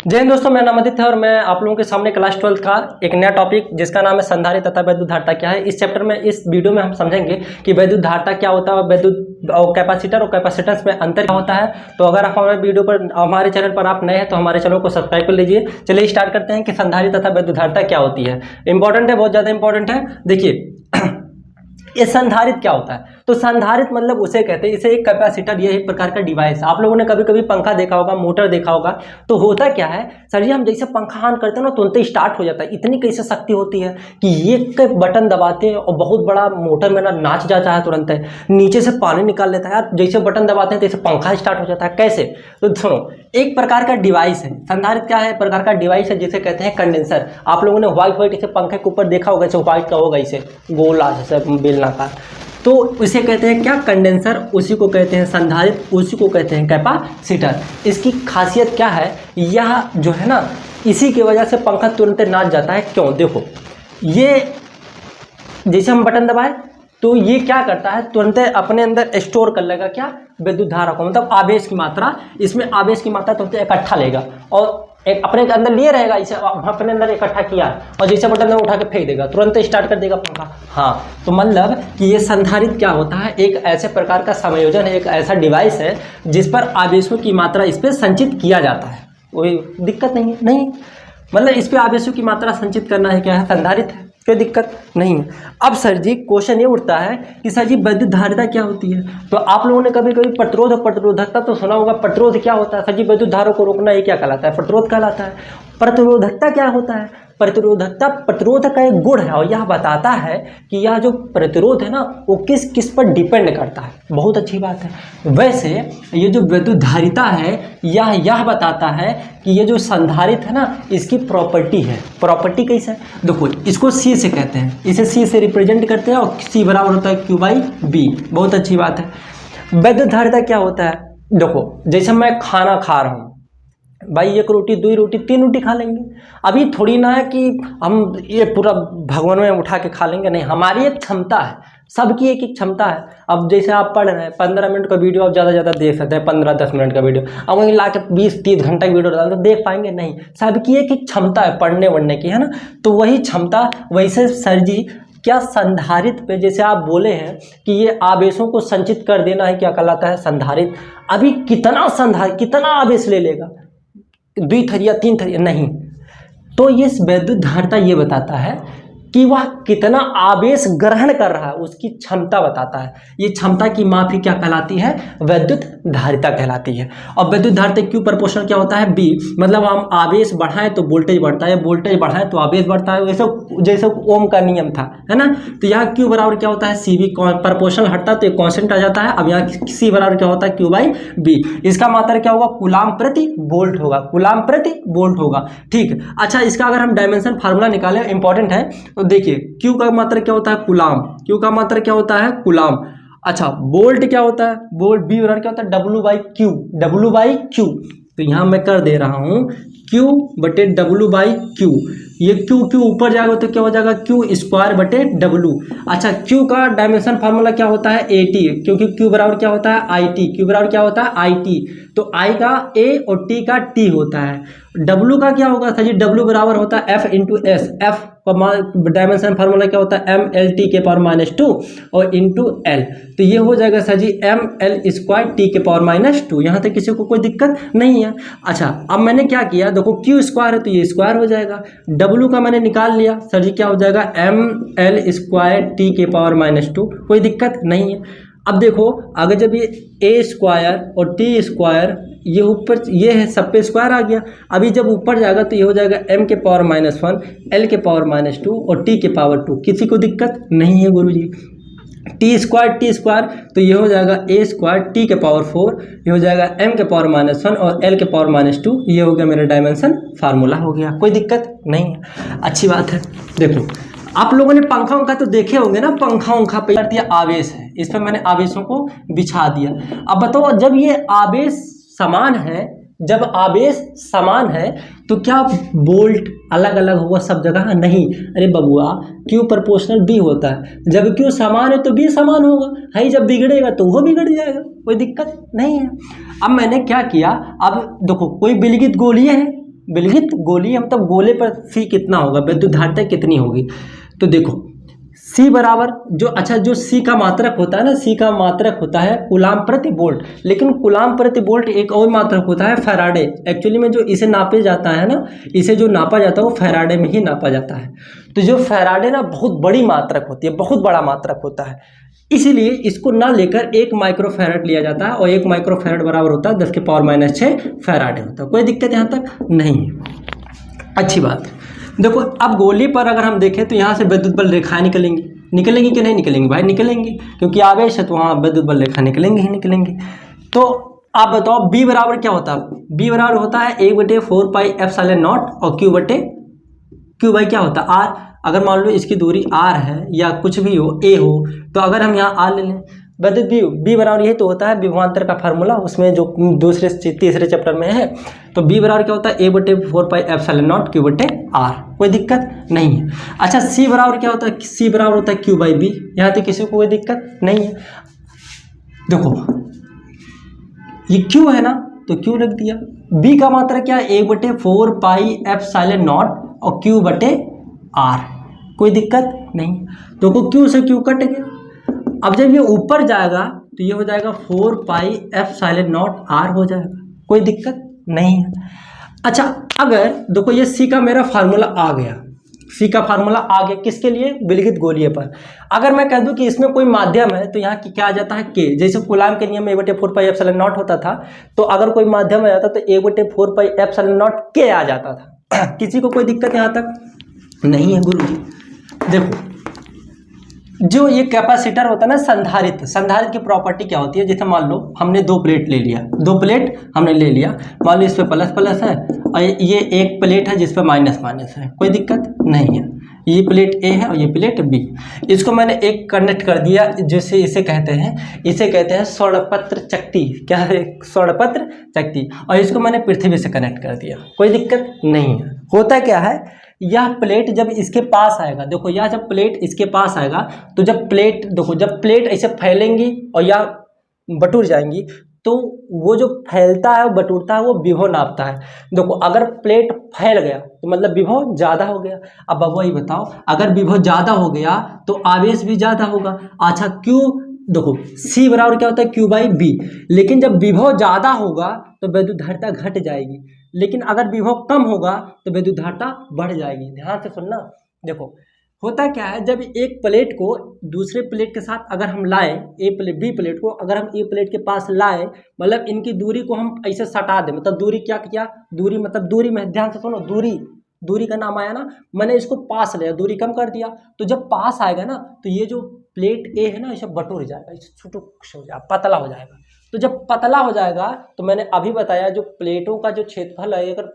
जय हिंद दोस्तों, मेरा नाम आदित्य है और मैं आप लोगों के सामने क्लास 12 का एक नया टॉपिक जिसका नाम है संधारित्र तथा वैद्युत धारिता क्या है। इस चैप्टर में इस वीडियो में हम समझेंगे कि वैद्युत धारिता क्या होता है, वैद्युत और कैपेसिटर और कैपेसिटेंस में अंतर क्या होता है। तो अगर आप हमारे वीडियो पर हमारे चैनल पर आप नए हैं तो हमारे चैनल को सब्सक्राइब कर लीजिए। चलिए स्टार्ट करते हैं कि संधारित्र तथा वैद्युत धारिता क्या होती है। इंपॉर्टेंट है, बहुत ज़्यादा इंपॉर्टेंट है। देखिए ये संधारित्र क्या होता है, तो संधारित्र मतलब उसे कहते हैं, इसे एक कैपेसिटर, ये एक प्रकार का डिवाइस। आप लोगों ने कभी कभी पंखा देखा होगा, मोटर देखा होगा। तो होता क्या है सर जी, हम जैसे पंखा ऑन करते हैं ना तुरंत ही स्टार्ट हो जाता है। इतनी कैसे शक्ति होती है कि ये बटन दबाते हैं और बहुत बड़ा मोटर में ना नाच जाता है, तुरंत है नीचे से पानी निकाल लेता है यार। जैसे बटन दबाते हैं जैसे पंखा स्टार्ट हो जाता है। कैसे? तो सुनो, एक प्रकार का डिवाइस है संधारित्र। क्या है? प्रकार का डिवाइस है जिसे कहते हैं कंडेंसर। आप लोगों ने व्हाइट इसे पंखे के ऊपर देखा होगा, जैसे व्हाइट का होगा, इसे गोला जैसे बेलनाकार, तो इसे कहते हैं क्या? कंडेंसर। उसी को कहते हैं संधारित्र, उसी को कहते हैं कैपेसिटर। इसकी खासियत क्या है? यह जो है ना, इसी की वजह से पंखा तुरंत नाच जाता है। क्यों? देखो, ये जैसे हम बटन दबाए तो ये क्या करता है, तुरंत अपने अंदर स्टोर कर लेगा क्या? विद्युत धारा को, मतलब आवेश की मात्रा। इसमें आवेश की मात्रा तुरंत इकट्ठा लेगा और एक अपने अंदर लिए रहेगा। इसे अपने अंदर इकट्ठा किया और जैसे बटन में उठा के फेंक देगा, तुरंत स्टार्ट कर देगा पंखा। हाँ, तो मतलब कि ये संधारित्र क्या होता है? एक ऐसे प्रकार का संयोजन है, एक ऐसा डिवाइस है जिस पर आवेशों की मात्रा इस पर संचित किया जाता है। कोई दिक्कत नहीं है, नहीं मतलब इस पर आवेशों की मात्रा संचित करना है, क्या है? संधारित्र है, कोई दिक्कत नहीं है। अब सर जी क्वेश्चन ये उठता है कि सर जी वैद्युत धारिता क्या होती है। तो आप लोगों ने कभी कभी प्रतिरोध और प्रतिरोधकता तो सुना होगा। प्रतिरोध क्या होता है सर जी? वैद्युत धारा को रोकना, ये क्या कहलाता है? प्रतिरोध कहलाता है। प्रतिरोधकता क्या होता है? प्रतिरोधकता प्रतिरोध का एक गुण है और यह बताता है कि यह जो प्रतिरोध है ना वो किस किस पर डिपेंड करता है। बहुत अच्छी बात है। वैसे ये जो वैद्युत धारिता है यह बताता है कि ये जो संधारित्र है ना इसकी प्रॉपर्टी है। प्रॉपर्टी कैसे है? देखो, इसको सी से कहते हैं, इसे सी से रिप्रेजेंट करते हैं और सी बराबर होता है क्यू बाई बी। बहुत अच्छी बात है। वैद्युत धारिता क्या होता है? देखो, जैसे मैं खाना खा रहा हूँ भाई, एक रोटी, दो रोटी, तीन रोटी खा लेंगे। अभी थोड़ी ना है कि हम ये पूरा भगवान में उठा के खा लेंगे, नहीं। हमारी एक क्षमता है, सबकी एक क्षमता है। अब जैसे आप पढ़ रहे हैं 15 मिनट का वीडियो आप ज़्यादा देख सकते हैं, 15-10 मिनट का वीडियो। अब वहीं ला के 20-30 घंटा का वीडियो डाल तो देख पाएंगे? नहीं। सबकी एक क्षमता है पढ़ने वढ़ने की, है ना। तो वही क्षमता, वैसे सर जी क्या संधारित्र पे जैसे आप बोले हैं कि ये आवेशों को संचित कर देना है, क्या कहलाता है? संधारित्र। अभी कितना आवेश ले लेगा? 2 थरिया 3 थरिया? नहीं। तो ये वैद्युत धारिता ये बताता है कि वह कितना आवेश ग्रहण कर रहा है, उसकी क्षमता बताता है। ये क्षमता की माप ही क्या कहलाती है? वैद्युत धारिता कहलाती है। और वैद्युत धारिता क्यू प्रोपोर्शनल क्या होता है? बी। मतलब हम आवेश बढ़ाएं तो वोल्टेज बढ़ता है, वोल्टेज बढ़ाएं तो आवेश बढ़ता है। वैसे जैसे ओम का नियम था, है ना। तो यहाँ क्यू बराबर क्या होता है? C B. प्रोपोर्शनल हटता है तो एक कॉन्स्टेंट आ जाता है। अब यहाँ सी बराबर क्या होता है? Q by B. इसका मात्रा क्या होगा? कूलाम प्रति वोल्ट होगा, कूलाम प्रति वोल्ट होगा। ठीक। अच्छा, इसका अगर हम डायमेंशन फार्मूला निकालें, इंपॉर्टेंट है। तो देखिए, Q का मात्रा क्या होता है? कूलाम। Q का मात्रा क्या होता है? कूलाम। अच्छा, वोल्ट क्या होता है? वोल्ट B बराबर क्या होता है? W by Q. W by Q. तो यहां मैं कर दे रहा हूं Q बटे W बाई क्यू। ये Q ऊपर जाएगा तो क्या हो जाएगा? Q स्क्वायर बटे W। अच्छा, Q का डायमेंशन फार्मूला क्या होता है? AT, क्योंकि Q बराबर क्या होता है? IT। Q बराबर क्या होता है? IT। तो I का A और T का T होता है। W का क्या होगा सर जी? W बराबर होता है F इंटू एस। F का डायमेंशन फार्मूला क्या होता है? ML T के पावर -2 और इंटू L। तो ये हो जाएगा सर जी ML स्क्वायर T के पावर -2। यहाँ तक किसी को कोई दिक्कत नहीं है। अच्छा, अब मैंने क्या किया, देखो Q स्क्वायर है तो ये स्क्वायर हो जाएगा। W का मैंने निकाल लिया, सर जी क्या हो जाएगा? ML स्क्वायर T के पावर -2। कोई दिक्कत नहीं है। अब देखो, अगर जब ये A स्क्वायर और T स्क्वायर ये ऊपर, ये है सब पे स्क्वायर आ गया। अभी जब ऊपर जाएगा तो ये हो जाएगा M के पावर -1, L के पावर -2 और T के पावर 2। किसी को दिक्कत नहीं है गुरुजी। T स्क्वायर तो ये हो जाएगा A स्क्वायर T के पावर 4, ये हो जाएगा M के पावर -1 और L के पावर -2। ये हो गया मेरा डायमेंशन फार्मूला हो गया। कोई दिक्कत नहीं है, अच्छी बात है। देखो, आप लोगों ने पंखा उंखा तो देखे होंगे ना, पंखा उंखा पे दिया आवेश है, इस पर मैंने आवेशों को बिछा दिया। अब बताओ, जब ये आवेश समान है, जब आवेश समान है तो क्या वोल्ट अलग अलग होगा सब जगह? नहीं। अरे बबुआ, क्यू प्रोपोर्शनल बी होता है। जब क्यू समान है तो बी समान होगा, है। जब बिगड़ेगा तो वो बिगड़ जाएगा, कोई दिक्कत नहीं है। अब मैंने क्या किया, अब देखो कोई विलगित गोलीय है, विलगित गोलीय मतलब गोले पर सी कितना होगा, विद्युत धारिता कितनी होगी। तो देखो सी बराबर जो सी का मात्रक होता है ना, सी का मात्रक होता है कूलाम प्रति वोल्ट, लेकिन कूलाम प्रति वोल्ट एक और मात्रक होता है फैराडे। एक्चुअली में जो इसे नापे जाता है ना, इसे जो नापा जाता है वो फैराडे में ही नापा जाता है। तो जो फैराडे ना बहुत बड़ी मात्रक होती है, बहुत बड़ा मात्रक होता है, इसीलिए इसको ना लेकर 1 माइक्रोफैराड लिया जाता है, और 1 माइक्रोफैराड बराबर होता है 10⁻⁻⁶ फैराडे होता है। कोई दिक्कत यहाँ तक नहीं है, अच्छी बात है। देखो अब गोली पर अगर हम देखें तो यहाँ से विद्युत बल रेखाएं निकलेंगी कि नहीं निकलेंगी भाई, निकलेंगी, क्योंकि आवेश है तो वहाँ विद्युत बल रेखा निकलेंगे ही निकलेंगे। तो आप बताओ बी बराबर क्या होता है, बी बराबर होता है 1/4πε0 और क्यू बाई क्या होता है आर। अगर मान लो इसकी दूरी आर है या कुछ भी हो, ए हो, तो अगर हम यहाँ आर ले लें, विद्युत बी बराबर यही तो होता है विभवांतर का फार्मूला, उसमें जो दूसरे तीसरे चैप्टर में है। तो बी बराबर क्या होता है 1/4πε0 Q/r, कोई दिक्कत नहीं है। अच्छा सी बराबर क्या होता है, सी बराबर होता है Q बाई बी, यहाँ तक किसी को कोई दिक्कत नहीं है। देखो ये Q है ना, तो Q रख दिया। B का मात्रा क्या है 1/4πε0 और Q/r, कोई दिक्कत नहीं। तो Q से Q कट गया। अब जब ये ऊपर जाएगा तो ये हो जाएगा 4πε0r हो जाएगा, कोई दिक्कत नहीं है। अच्छा अगर देखो ये C का मेरा फार्मूला आ गया, C का फार्मूला आ गया किसके लिए, विलगित गोलीय पर। अगर मैं कह दूं कि इसमें कोई माध्यम है तो यहाँ क्या आ जाता है K, जैसे कूलाम के नियम में 1/4πε0 होता था, तो अगर कोई माध्यम आ जाता तो 1/4πε0 K आ जाता था। किसी को कोई दिक्कत यहाँ तक नहीं है गुरुजी। देखो जो ये कैपेसिटर होता है ना, संधारित्र की प्रॉपर्टी क्या होती है, जैसे मान लो हमने 2 प्लेट ले लिया, 2 प्लेट हमने ले लिया, मान लो इस पे प्लस प्लस है और ये एक प्लेट है जिस पे माइनस माइनस है, कोई दिक्कत नहीं है। ये प्लेट ए है और ये प्लेट बी, इसको मैंने एक कनेक्ट कर दिया, जैसे इसे कहते हैं स्वर्णपत्र चक्ति, क्या है स्वर्णपत्र चक्ति, और इसको मैंने पृथ्वी से कनेक्ट कर दिया, कोई दिक्कत नहीं है। होता क्या है, यह प्लेट जब इसके पास आएगा, देखो यह जब प्लेट इसके पास आएगा तो जब प्लेट ऐसे फैलेंगी और या बटूर जाएंगी, तो वो जो फैलता है वो बटूरता है, वो विभव नापता है। देखो अगर प्लेट फैल गया तो मतलब विभव ज़्यादा हो गया। अब वही बताओ, अगर विभव ज़्यादा हो गया तो आवेश भी ज़्यादा होगा। अच्छा क्यू, देखो सी बराबर क्या होता है Q बाई बी, लेकिन जब विभव ज़्यादा होगा तो विद्युत धारिता घट जाएगी, लेकिन अगर विभव कम होगा तो विद्युत धारिता बढ़ जाएगी। ध्यान से सुनना। देखो होता क्या है, जब एक प्लेट को दूसरे प्लेट के साथ अगर हम लाए, बी प्लेट को अगर हम ए प्लेट के पास लाए, मतलब इनकी दूरी को हम ऐसे सटा दें, मतलब दूरी क्या किया, दूरी मतलब दूरी में ध्यान से सुनो, दूरी का नाम आया ना, मैंने इसको पास लिया, दूरी कम कर दिया, तो जब पास आएगा ना तो ये जो प्लेट ए है ना इसे बटोर जाएगा, इसे छोटो हो जाएगा, पतला हो जाएगा। तो जब पतला हो जाएगा तो मैंने अभी बताया जो प्लेटों का जो क्षेत्रफल है अगर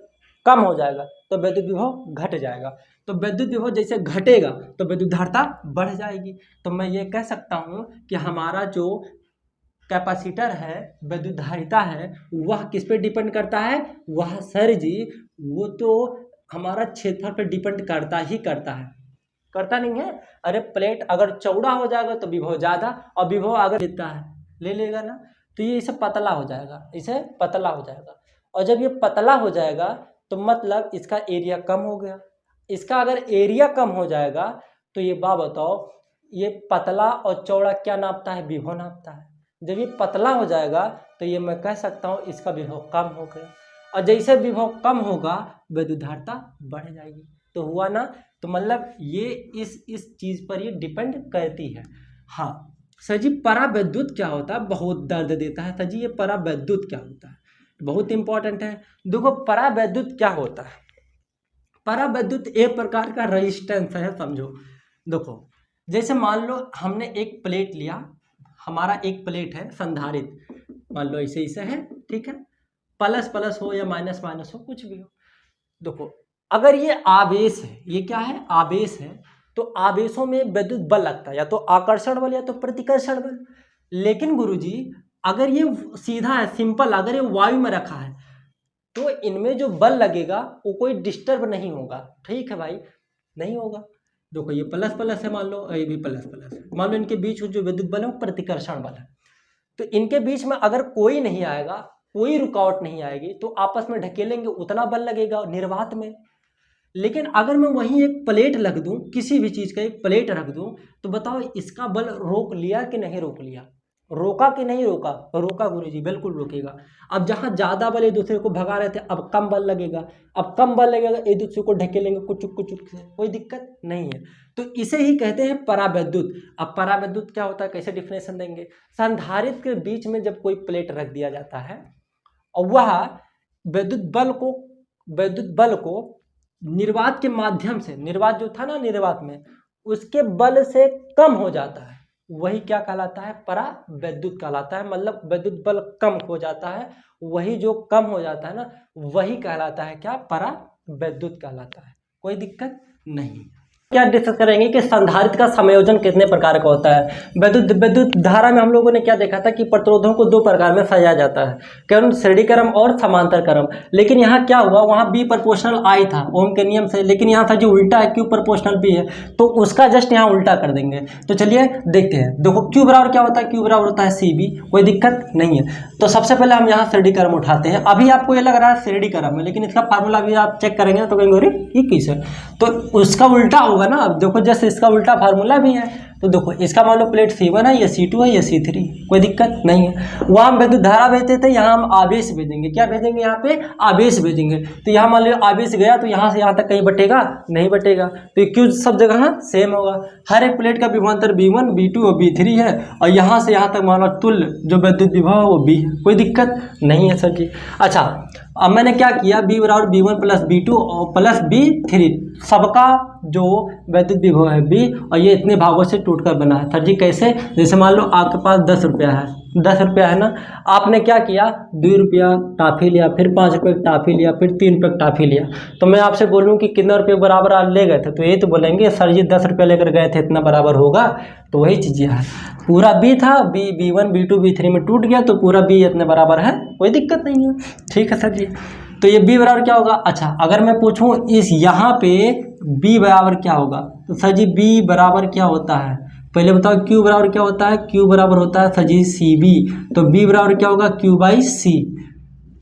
कम हो जाएगा तो विद्युत विभव घट जाएगा। तो विद्युत विभव जैसे घटेगा तो विद्युत धारिता बढ़ जाएगी। तो मैं ये कह सकता हूँ कि हमारा जो कैपेसिटर है, विद्युत धारिता है, वह किस पे डिपेंड करता है, वह सर जी वो तो हमारा क्षेत्रफल पे डिपेंड करता ही करता है, करता नहीं है। अरे प्लेट अगर चौड़ा हो जाएगा तो विभव ज़्यादा, और विभव अगर लेता है ले लेगा ना तो ये इसे पतला हो जाएगा, इसे पतला हो जाएगा। और जब ये पतला हो जाएगा तो मतलब इसका एरिया कम हो गया। इसका अगर एरिया कम हो जाएगा तो ये बात बताओ, ये पतला और चौड़ा क्या नापता है, विभव नापता है। जब ये पतला हो जाएगा तो ये मैं कह सकता हूँ इसका विभव कम हो गया, और जैसे विभव कम होगा विद्युत धारिता बढ़ जाएगी। तो हुआ ना, तो मतलब ये इस चीज़ पर ये डिपेंड करती है। हाँ सर जी परावैद्युत क्या होता है, बहुत दर्द देता है सर जी, ये परावैद्युत क्या होता है, बहुत इंपॉर्टेंट है। देखो परावैद्युत क्या होता है, परावैद्युत एक प्रकार का रेजिस्टेंस है, समझो। देखो जैसे मान लो हमने एक प्लेट लिया, हमारा एक प्लेट है संधारित्र, मान लो ऐसे है, ठीक है, प्लस प्लस हो या माइनस माइनस हो, कुछ भी हो। देखो अगर ये आवेश है, ये क्या है, आवेश है, तो आवेशों में विद्युत बल लगता है, या तो आकर्षण बल या तो प्रतिकर्षण बल। लेकिन गुरुजी अगर ये सीधा है, सिंपल, अगर ये वायु में रखा है तो इनमें जो बल लगेगा वो कोई डिस्टर्ब नहीं होगा, ठीक है भाई, नहीं होगा। देखो ये प्लस प्लस है, मान लो ये भी प्लस प्लस है, मान लो इनके बीच जो विद्युत बल है वो प्रतिकर्षण बल है, तो इनके बीच में अगर कोई नहीं आएगा कोई रुकावट नहीं आएगी, तो आपस में ढकेलेंगे उतना बल लगेगा निर्वात में। लेकिन अगर मैं वहीं एक प्लेट रख दूं, किसी भी चीज़ का एक प्लेट रख दूं, तो बताओ इसका बल रोक लिया कि नहीं रोक लिया? रोका कि नहीं रोका? रोका गुरुजी, बिल्कुल रोकेगा। अब जहाँ ज़्यादा बल एक दूसरे को भगा रहे थे, अब कम बल लगेगा। अब कम बल लगेगा, एक दूसरे को ढकेलेंगे कुचुक कुचुक से, कोई दिक्कत नहीं है। तो इसे ही कहते हैं परावैद्युत। अब परावैद्युत क्या होता है, कैसे डिफिनेशन देंगे? संधारित्र के बीच में जब कोई प्लेट रख दिया जाता है और वह वैद्युत बल को निर्वात के माध्यम से, निर्वात जो था ना निर्वात में, उसके बल से कम हो जाता है, वही क्या कहलाता है? परावैद्युत कहलाता है। मतलब वैद्युत बल कम हो जाता है, वही जो कम हो जाता है ना, वही कहलाता है क्या? परावैद्युत कहलाता है। कोई दिक्कत नहीं। क्या डिस्कस करेंगे कि संधारित्र का संयोजन कितने प्रकार का होता है। विद्युत धारा में हम लोगों ने क्या देखा था कि प्रतिरोधों को दो प्रकार में सजाया जाता है, केवल श्रेणी क्रम और समांतर क्रम। लेकिन यहाँ क्या हुआ, वहाँ बी प्रोपोर्शनल आई था ओम के नियम से, लेकिन यहाँ था जो उल्टा है क्यू प्रोपोर्शनल बी है, तो उसका जस्ट यहाँ उल्टा कर देंगे। तो चलिए देखते हैं। देखो क्यू बराबर क्या होता है, क्यू बराबर होता है सी बी, कोई दिक्कत नहीं है। तो सबसे पहले हम यहाँ श्रेणी क्रम उठाते हैं। अभी आपको ये लग रहा है श्रेणी क्रम है, लेकिन इसका फार्मूला भी आप चेक करेंगे तो कहेंगे अरे ये किस है, तो उसका उल्टा होगा ना। अब देखो जैसे इसका उल्टा फार्मूला भी है, तो देखो इसका मान लो प्लेट C1 है, ये C2 है, ये C3, कोई दिक्कत नहीं है। वहाँ हम विद्युत धारा भेजते थे, यहाँ हम आवेश भेजेंगे। क्या भेजेंगे? यहाँ पे आवेश भेजेंगे। तो यहाँ मान लो आवेश गया, तो यहाँ से यहाँ तक कहीं बटेगा नहीं बटेगा, तो क्यों सब जगह सेम होगा। हर एक प्लेट का विभवांतर B1 B2 और B3 है, और यहाँ से यहाँ तक मान लो तुल्य जो विद्युत विभव है वो B है, कोई दिक्कत नहीं है सर जी। अच्छा, अब मैंने क्या किया, B बराबर B1 प्लस B2 और प्लस B3, सबका जो वैद्युत विभव है B, और ये इतने भागों से टूटकर बना है। सर जी कैसे? जैसे मान लो आपके पास 10 रुपया है, 10 रुपया है ना, आपने क्या किया, 2 रुपया टाफी लिया, फिर 5 रुपये की टाफी लिया, फिर 3 रुपये की टाफी लिया। तो मैं आपसे बोलूँ कि कितना रुपये बराबर आप ले गए थे, तो ये तो बोलेंगे सर जी 10 रुपया लेकर गए थे, इतना बराबर होगा। तो वही चीज़ है, पूरा B था, B1 B2 B3 में टूट गया, तो पूरा B इतने बराबर है, कोई दिक्कत नहीं है। ठीक है सर जी, तो ये B बराबर क्या होगा? अच्छा, अगर मैं पूछूं इस यहाँ पे B बराबर क्या होगा, तो सर जी B बराबर क्या होता है, पहले बताओ। Q बराबर क्या होता है? Q बराबर होता है सर जी CB, तो B बराबर क्या होगा? Q by C।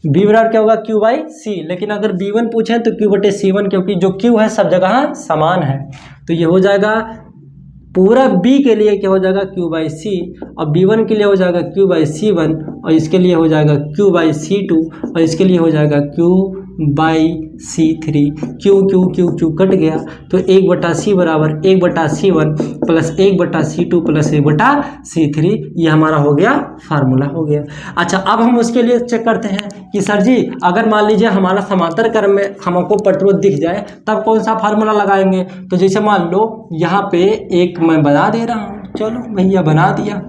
B बराबर क्या होगा? Q by C। लेकिन अगर B1 पूछें तो Q बटे C1, क्योंकि जो Q है सब जगह समान है, तो ये हो जाएगा पूरा B के लिए क्या हो जाएगा? Q बाई C, और B1 के लिए हो जाएगा Q बाई C1, और इसके लिए हो जाएगा Q बाई C2, और इसके लिए हो जाएगा Q by C3। Q cut गया, तो 1/C बराबर 1/C1 plus 1/C2 plus 1/C3, ये हमारा हो गया फार्मूला हो गया। अच्छा, अब हम उसके लिए चेक करते हैं कि सर जी अगर मान लीजिए हमारा समांतर क्रम में हमको प्रतिरोध दिख जाए, तब कौन सा फार्मूला लगाएंगे। तो जैसे मान लो यहाँ पे एक मैं बना दे रहा हूँ, चलो भैया बना दिया,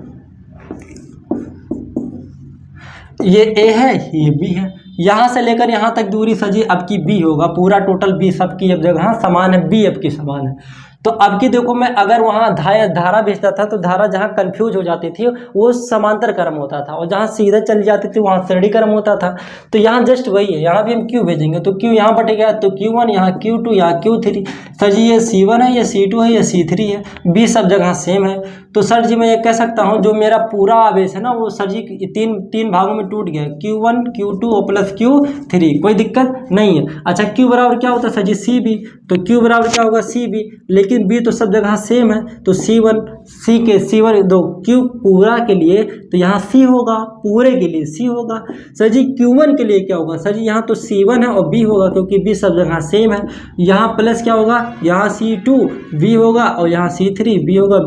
ये A है, ये B है, यहाँ से लेकर यहाँ तक दूरी सजी अब की B होगा, पूरा टोटल B सबकी अब जगह समान है, B अब की समान है। तो अब की देखो, मैं अगर वहाँ धारा भेजता था, तो धारा जहाँ कंफ्यूज हो जाती थी वो समांतर क्रम होता था, और जहाँ सीधे चली जाती थी वहाँ श्रेणी क्रम होता था। तो यहाँ जस्ट वही है, यहाँ भी हम Q भेजेंगे, तो Q यहाँ बटेगा, तो Q1 यहाँ Q2 यहाँ Q3। सर जी ये C1 है, ये C2 है, ये C3 है, B सब जगह सेम है। तो सर जी मैं ये कह सकता हूँ जो मेरा पूरा आवेश है ना, वो सर जी तीन भागों में टूट गया, Q1 Q2 और प्लस Q3, कोई दिक्कत नहीं है। अच्छा, Q बराबर क्या होता है सर जी? CB, तो Q बराबर क्या होगा? CB, लेकिन B तो सब जगह सेम है, तो C1 C1 दो Q पूरा के लिए, तो यहाँ C होगा, पूरे के लिए C होगा। सर जी Q1 के लिए क्या होगा? सर जी यहाँ तो C1 है और B होगा, क्योंकि B सब जगह सेम है। यहाँ प्लस क्या होगा? यहाँ C2 B होगा, और यहाँ C3 B होगा,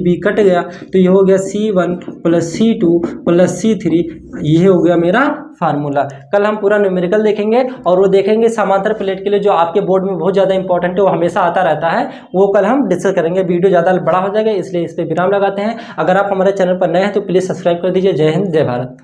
B कट गया, तो ये हो गया C1 plus C2 plus C3, ये हो गया मेरा फार्मूला। कल हम पूरा न्यूमेरिकल देखेंगे, और वो देखेंगे समांतर प्लेट के लिए जो आपके बोर्ड में बहुत ज़्यादा इंपॉर्टेंट है, वो हमेशा आता रहता है, वो कल हम डिस्कस करेंगे। वीडियो ज़्यादा बड़ा हो जाएगा, इसलिए इस पर विराम लगाते हैं। अगर आप हमारे चैनल पर नए हैं तो प्लीज़ सब्सक्राइब कर दीजिए। जय हिंद, जय भारत।